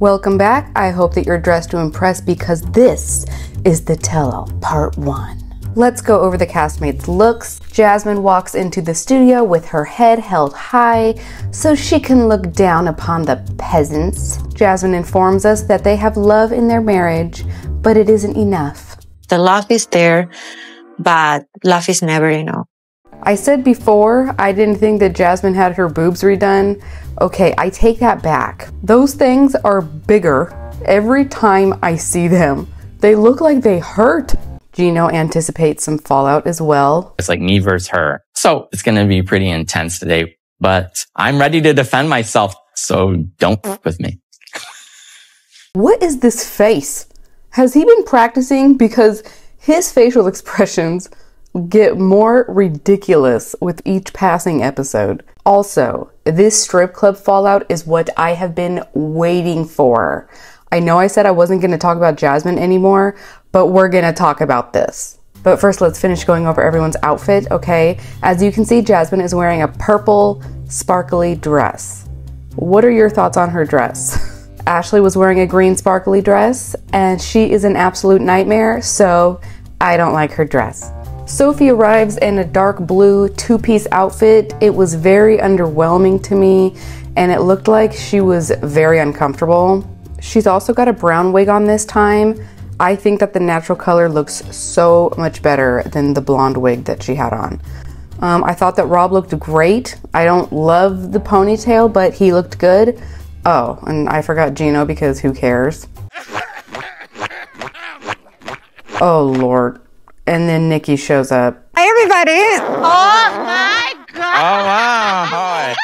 Welcome back. I hope that you're dressed to impress because this is the tell-all part 1. Let's go over the castmates' looks. Jasmine walks into the studio with her head held high so she can look down upon the peasants. Jasmine informs us that they have love in their marriage, but it isn't enough. The love is there, but love is never enough. I said before I didn't think that Jasmine had her boobs redone. Okay, I take that back. Those things are bigger every time I see them. They look like they hurt. Gino anticipates some fallout as well. It's like me versus her. So it's going to be pretty intense today, but I'm ready to defend myself. So don't f with me. What is this face? Has he been practicing? Because his facial expressions get more ridiculous with each passing episode. Also, this strip club fallout is what I have been waiting for. I know I said I wasn't going to talk about Jasmine anymore, but we're going to talk about this. But first, let's finish going over everyone's outfit, okay? As you can see, Jasmine is wearing a purple, sparkly dress. What are your thoughts on her dress? Ashley was wearing a green sparkly dress, and she is an absolute nightmare, so I don't like her dress. Sophie arrives in a dark blue two-piece outfit. It was very underwhelming to me, and it looked like she was very uncomfortable. She's also got a brown wig on this time. I think that the natural color looks so much better than the blonde wig that she had on. I thought that Rob looked great. I don't love the ponytail, but he looked good. Oh, and I forgot Gino because who cares? Oh, Lord. And then Nikki shows up. Hi, everybody. Oh, my God. Oh, wow. Hi.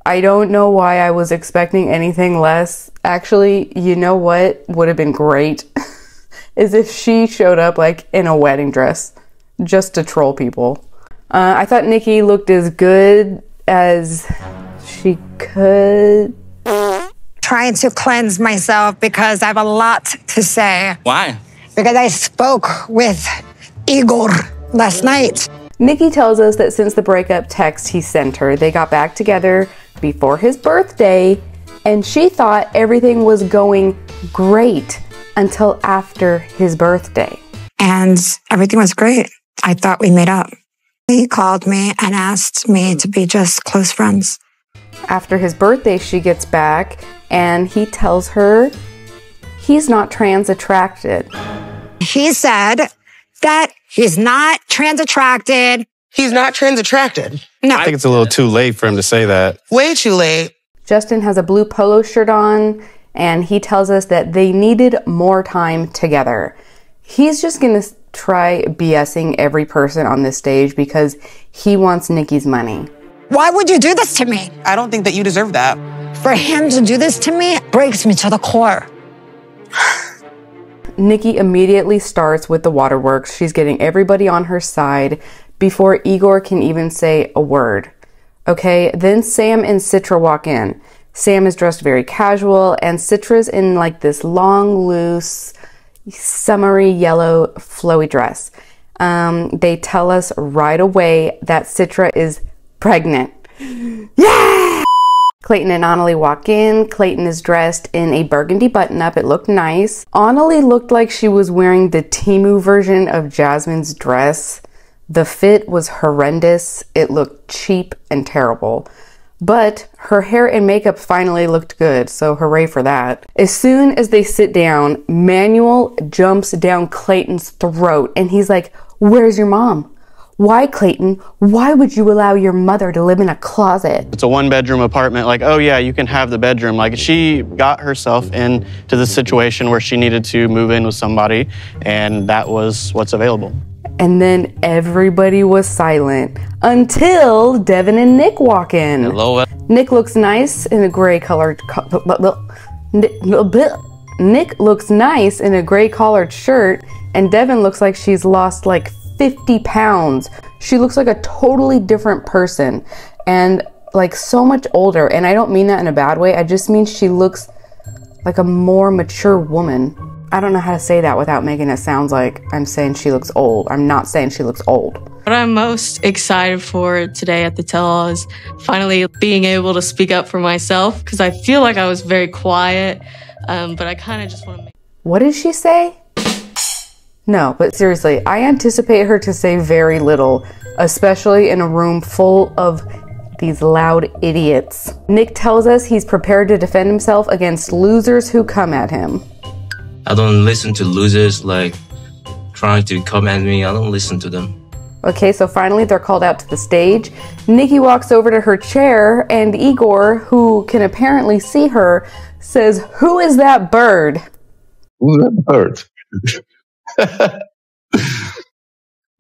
I don't know why I was expecting anything less. Actually, you know what would have been great? Is if she showed up like in a wedding dress just to troll people. I thought Nikki looked as good as she could. Trying to cleanse myself because I have a lot to say. Why? Because I spoke with Igor last night. Nikki tells us that since the breakup text he sent her, they got back together before his birthday, and she thought everything was going great until after his birthday. And everything was great. I thought we made up. He called me and asked me to be just close friends. After his birthday, she gets back and he tells her he's not trans attracted. He said that he's not trans attracted. He's not trans attracted. No. I think it's a little too late for him to say that. Way too late. Justin has a blue polo shirt on and he tells us that they needed more time together. He's just gonna try BSing every person on this stage because he wants Nikki's money. Why would you do this to me? I don't think that you deserve that. For him to do this to me breaks me to the core. Nikki immediately starts with the waterworks. She's getting everybody on her side before Igor can even say a word. Okay, then Sam and Citra walk in. Sam is dressed very casual and Citra's in like this long, loose, summery yellow flowy dress. They tell us right away that Citra is pregnant. Yeah! Clayton and Annalie walk in. Clayton is dressed in a burgundy button-up. It looked nice. Annalie looked like she was wearing the Temu version of Jasmine's dress. The fit was horrendous. It looked cheap and terrible. But her hair and makeup finally looked good, so hooray for that. As soon as they sit down, Manuel jumps down Clayton's throat and he's like, "Where's your mom? Why, Clayton? Why would you allow your mother to live in a closet?" It's a one-bedroom apartment. Like, oh yeah, you can have the bedroom. Like, she got herself into the situation where she needed to move in with somebody, and that was what's available. And then everybody was silent until Devin and Nick walk in. Hello. Nick looks nice in a gray colored... Nick looks nice in a gray collared shirt, and Devin looks like she's lost like 50 pounds. She looks like a totally different person and like so much older. And I don't mean that in a bad way. I just mean she looks like a more mature woman. I don't know how to say that without making it sound like I'm saying she looks old. I'm not saying she looks old. What I'm most excited for today at the tell-all is finally being able to speak up for myself because I feel like I was very quiet but I kind of just want to make. What did she say? No, but seriously, I anticipate her to say very little, especially in a room full of these loud idiots. Nick tells us he's prepared to defend himself against losers who come at him. I don't listen to losers like trying to come at me. I don't listen to them. Okay, so finally they're called out to the stage. Nikki walks over to her chair and Igor, who can apparently see her, says, "Who is that bird?" Who's that bird?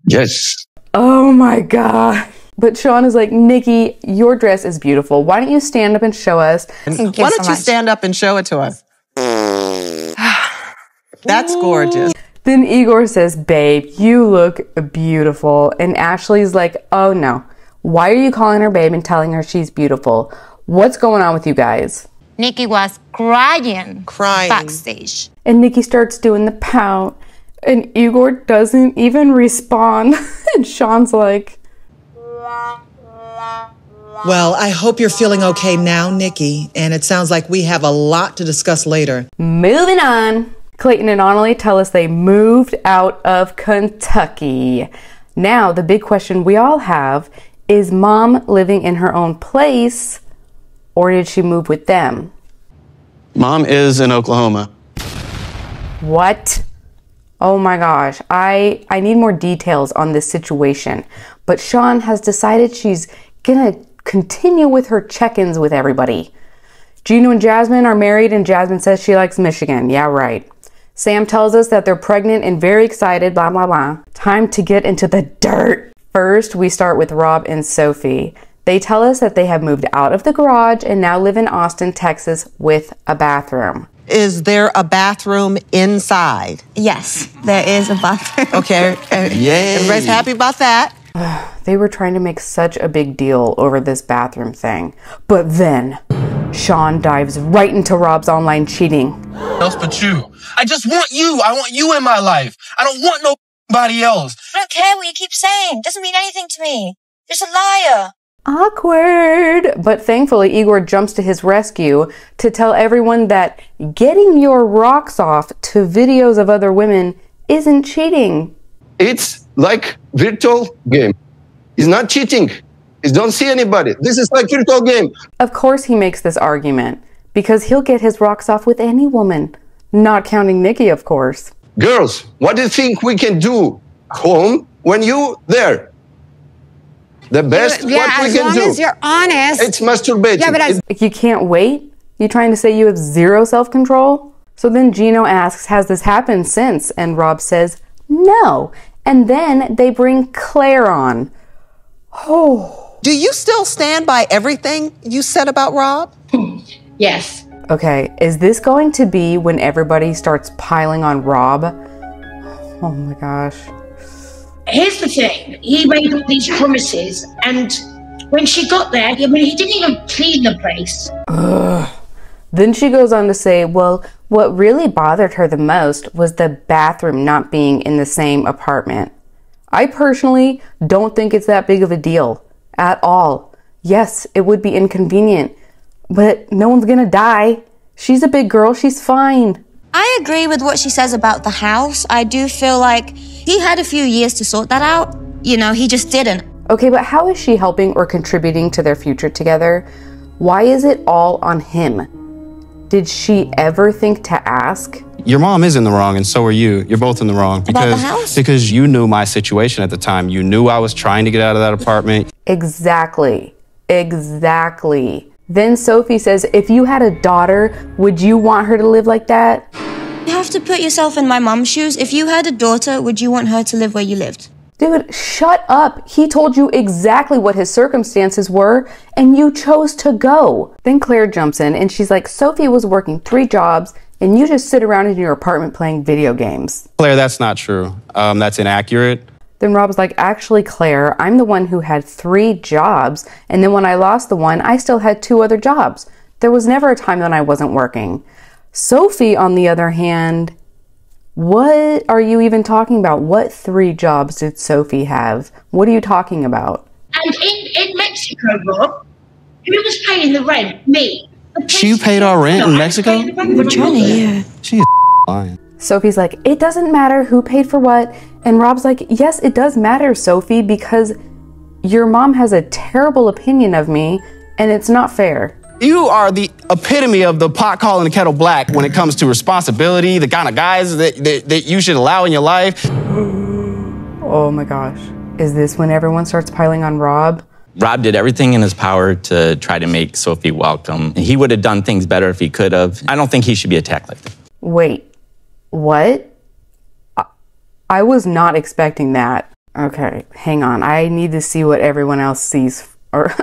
Yes. Oh my God. But Sean is like, "Nikki, your dress is beautiful. Why don't you stand up and show us?" Why don't you stand up and show it to us? That's gorgeous. Then Igor says, "Babe, you look beautiful." And Ashley's like, "Oh no. Why are you calling her babe and telling her she's beautiful? What's going on with you guys?" Nikki was crying Crying. backstage. And Nikki starts doing the pout. And Igor doesn't even respond. And Sean's like, Well, I hope you're feeling okay now, Nikki. And it sounds like we have a lot to discuss later. moving on. Clayton and Annalie tell us they moved out of Kentucky. Now, the big question we all have is Mom living in her own place, or did she move with them? Mom is in Oklahoma. What? Oh my gosh, I need more details on this situation. But Sean has decided she's gonna continue with her check-ins with everybody. Gino and Jasmine are married and Jasmine says she likes Michigan. Yeah, right. Sam tells us that they're pregnant and very excited, blah, blah, blah. Time to get into the dirt. First, we start with Rob and Sophie. They tell us that they have moved out of the garage and now live in Austin, Texas with a bathroom. Is there a bathroom inside? Yes, there is a bathroom. Okay. Yay. Everybody's happy about that. They were trying to make such a big deal over this bathroom thing. But then, Sean dives right into Rob's online cheating. Else but you. I just want you. I want you in my life. I don't want nobody else. I don't care what you keep saying. Doesn't mean anything to me. You're just a liar. Awkward. But thankfully, Igor jumps to his rescue to tell everyone that getting your rocks off to videos of other women isn't cheating. It's like virtual game. It's not cheating. It's don't see anybody. This is like virtual game. Of course he makes this argument, because he'll get his rocks off with any woman. Not counting Nikki, of course. Girls, what do you think we can do home when you there? The best what we can do. as long as you're honest. It's masturbating. Yeah, but You can't wait? You trying to say you have zero self-control? So then Gino asks, has this happened since? And Rob says, no. And then they bring Claire on. Oh. Do you still stand by everything you said about Rob? Yes. Okay, is this going to be when everybody starts piling on Rob? Oh my gosh. Here's the thing. He made all these promises, and when she got there, I mean, he didn't even clean the place. Ugh. Then she goes on to say, well, what really bothered her the most was the bathroom not being in the same apartment. I personally don't think it's that big of a deal at all. Yes, it would be inconvenient, but no one's gonna die. She's a big girl, she's fine. I agree with what she says about the house. I do feel like he had a few years to sort that out. You know, he just didn't. Okay, but how is she helping or contributing to their future together? Why is it all on him? Did she ever think to ask? Your mom is in the wrong, and so are you. You're both in the wrong. About the house? Because you knew my situation at the time. You knew I was trying to get out of that apartment. Exactly. Exactly. Then Sophie says, if you had a daughter, would you want her to live like that? You have to put yourself in my mom's shoes. If you had a daughter, would you want her to live where you lived? Dude, shut up. He told you exactly what his circumstances were, and you chose to go. Then Claire jumps in, and she's like, Sophie was working 3 jobs, and you just sit around in your apartment playing video games. Claire, that's not true. That's inaccurate. Then Rob's like, actually, Claire, I'm the one who had 3 jobs, and then when I lost the one, I still had 2 other jobs. There was never a time when I wasn't working. Sophie, on the other hand, what are you even talking about? What 3 jobs did Sophie have? What are you talking about? And in Mexico, Rob, who was paying the rent? Me. She paid our rent in Mexico? We're trying to hear. She's lying. Sophie's like, it doesn't matter who paid for what. And Rob's like, yes, it does matter, Sophie, because your mom has a terrible opinion of me and it's not fair. You are the epitome of the pot calling the kettle black when it comes to responsibility, the kind of guys that you should allow in your life. Oh my gosh. Is this when everyone starts piling on Rob? Rob did everything in his power to try to make Sophie welcome. He would have done things better if he could have. I don't think he should be attacked like that. Wait, what? I was not expecting that. Okay, hang on. I need to see what everyone else sees, or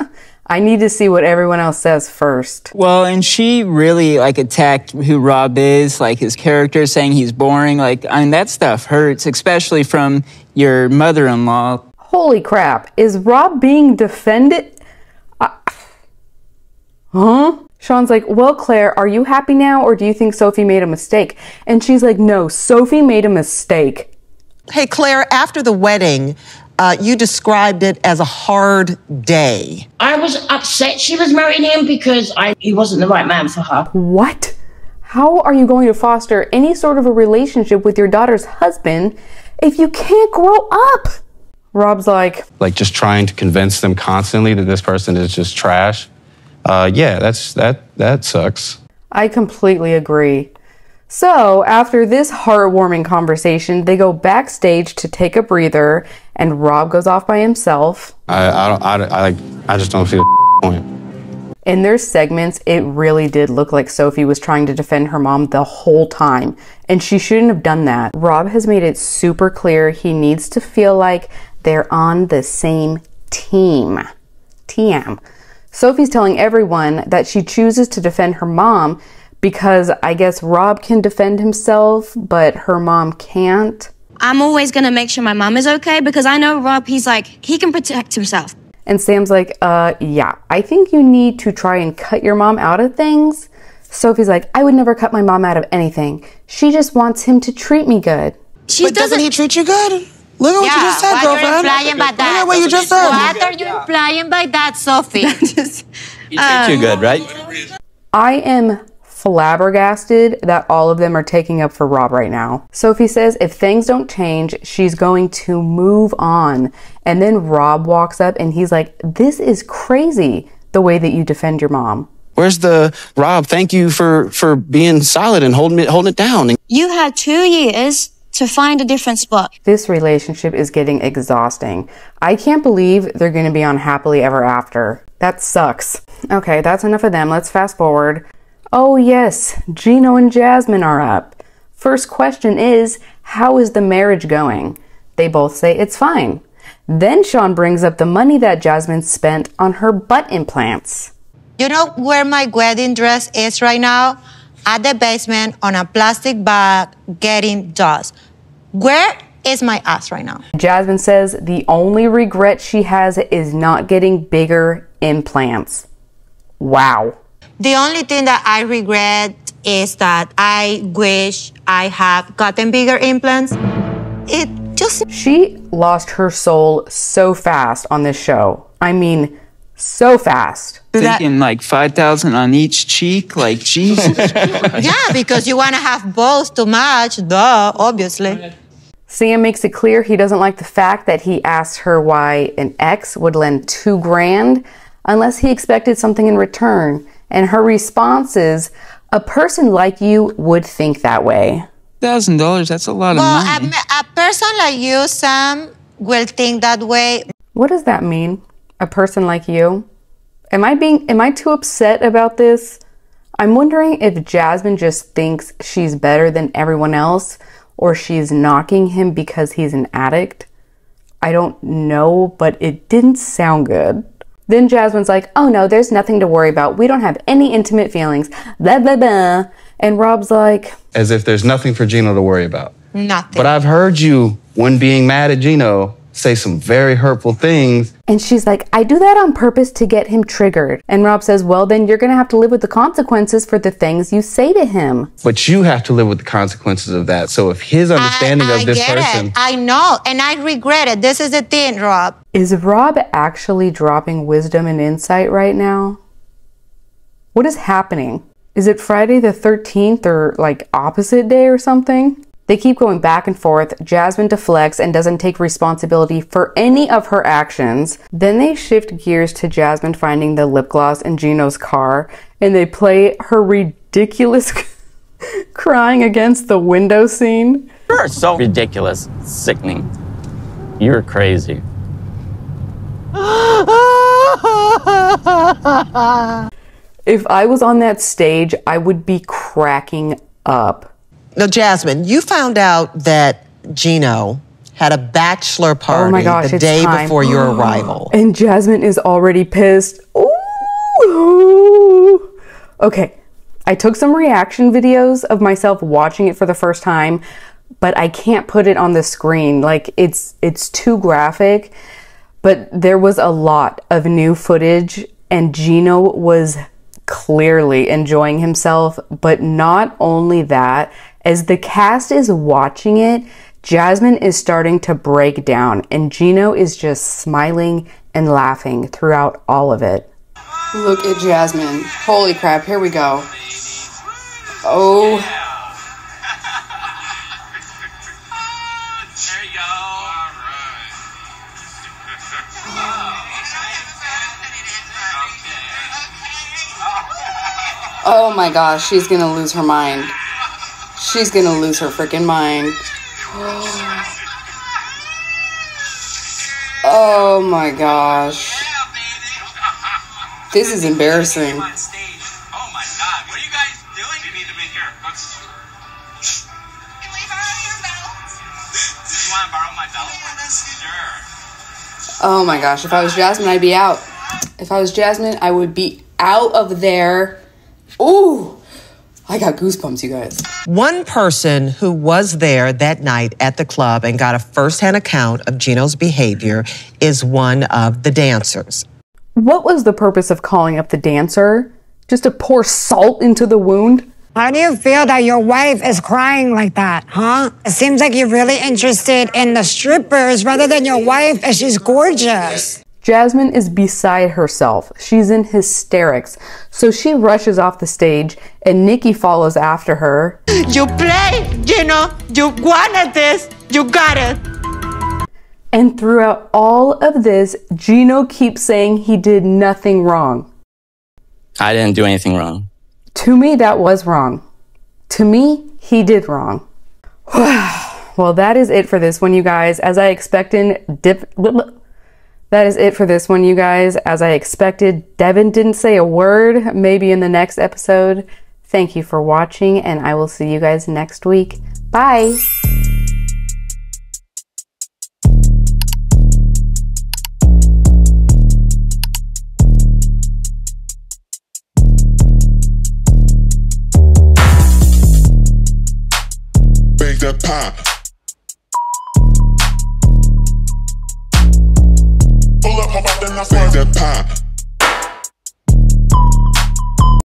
I need to see what everyone else says first. Well, and she really attacked who Rob is, his character, saying he's boring. That stuff hurts, especially from your mother-in-law. Holy crap, is Rob being defended? Huh? Sean's like, well, Claire, are you happy now, or do you think Sophie made a mistake? And she's like, no, Sophie made a mistake. Hey, Claire, after the wedding, you described it as a hard day. I was upset she was marrying him because he wasn't the right man for her. What? How are you going to foster any sort of a relationship with your daughter's husband if you can't grow up? Rob's like just trying to convince them constantly that this person is just trash. Yeah, that sucks. I completely agree. So after this heartwarming conversation, they go backstage to take a breather, and Rob goes off by himself. I just don't see the point. In their segments, it really did look like Sophie was trying to defend her mom the whole time, and she shouldn't have done that. Rob has made it super clear he needs to feel like they're on the same team. TM. Sophie's telling everyone that she chooses to defend her mom because I guess Rob can defend himself, but her mom can't. I'm always going to make sure my mom is okay because I know Rob, he can protect himself. And Sam's like, yeah, I think you need to try and cut your mom out of things. Sophie's like, I would never cut my mom out of anything. She just wants him to treat me good. But doesn't he treat you good? Look at what you just said, girlfriend. What are you implying by that? Look at what you just said. What are you implying by that, Sophie? He treats you good, right? I am flabbergasted that all of them are taking up for Rob right now. Sophie says if things don't change, she's going to move on. And then Rob walks up and he's like, this is crazy, the way that you defend your mom. Where's the Rob? Thank you for being solid and holding it down. You had 2 years to find a different spot. This relationship is getting exhausting. I can't believe they're going to be on happily ever after. That sucks. Okay, that's enough of them. Let's fast forward. Oh yes, Gino and Jasmine are up. First question is, how is the marriage going? They both say it's fine. Then Sean brings up the money that Jasmine spent on her butt implants. You know where my wedding dress is right now? At the basement on a plastic bag getting dust. Where is my ass right now? Jasmine says the only regret she has is not getting bigger implants. Wow. The only thing that I regret is that I wish I have gotten bigger implants. She lost her soul so fast on this show. I mean, so fast. Thinking 5,000 on each cheek, Jesus. Yeah, because you want to have both to match, duh, obviously. Sam makes it clear he doesn't like the fact that he asked her why an ex would lend $2,000 unless he expected something in return. And her response is, a person like you would think that way. $1,000, that's a lot of money. A person like you, Sam, will think that way. What does that mean? A person like you? Am I too upset about this? I'm wondering if Jasmine just thinks she's better than everyone else, or she's knocking him because he's an addict. I don't know, but it didn't sound good. Then Jasmine's like, oh no, there's nothing to worry about. We don't have any intimate feelings. Blah, blah, blah. And Rob's like, as if there's nothing for Gino to worry about. Nothing. But I've heard you, when being mad at Gino, say some very hurtful things. And she's like, I do that on purpose to get him triggered. And Rob says, well, then you're going to have to live with the consequences for the things you say to him. But you have to live with the consequences of that. So if his understanding of this person... I know, and I regret it. This is the thing, Rob. Is Rob actually dropping wisdom and insight right now? What is happening? Is it Friday the 13th or like opposite day or something? They keep going back and forth. Jasmine deflects and doesn't take responsibility for any of her actions. Then they shift gears to Jasmine finding the lip gloss in Gino's car, and they play her ridiculous crying against the window scene. You're so ridiculous. It's sickening. You're crazy. If I was on that stage, I would be cracking up. Now, Jasmine, you found out that Gino had a bachelor party the day before your arrival. And Jasmine is already pissed. Ooh. Okay, I took some reaction videos of myself watching it for the first time, but I can't put it on the screen. Like, it's too graphic. But there was a lot of new footage, and Gino was clearly enjoying himself. But not only that, as the cast is watching it, Jasmine is starting to break down, and Gino is just smiling and laughing throughout all of it. Look at Jasmine. Holy crap, here we go. Oh. There you go. All right. Oh my gosh, she's gonna lose her mind. She's gonna lose her freaking mind. Oh my gosh. This is embarrassing. Oh my God, what are you guys doing? You need to be here. Let's... Can we borrow your belt? Do you want to borrow my belt? Sure. Oh my gosh, if I was Jasmine, I'd be out. If I was Jasmine, I would be out of there. Ooh, I got goosebumps, you guys. One person who was there that night at the club and got a firsthand account of Gino's behavior is one of the dancers. What was the purpose of calling up the dancer? Just to pour salt into the wound? How do you feel that your wife is crying like that, huh? It seems like you're really interested in the strippers rather than your wife, and she's gorgeous. Jasmine is beside herself. She's in hysterics. So she rushes off the stage, and Nikki follows after her. You play, Gino. You wanted this. You got it. And throughout all of this, Gino keeps saying he did nothing wrong. I didn't do anything wrong. To me, that was wrong. To me, he did wrong. Well, that is it for this one, you guys. As I expected, That is it for this one, you guys. As I expected, Devin didn't say a word. Maybe in the next episode. Thank you for watching, and I will see you guys next week. Bye. Bake that pop. Pull up, hop up, then I bake that pop.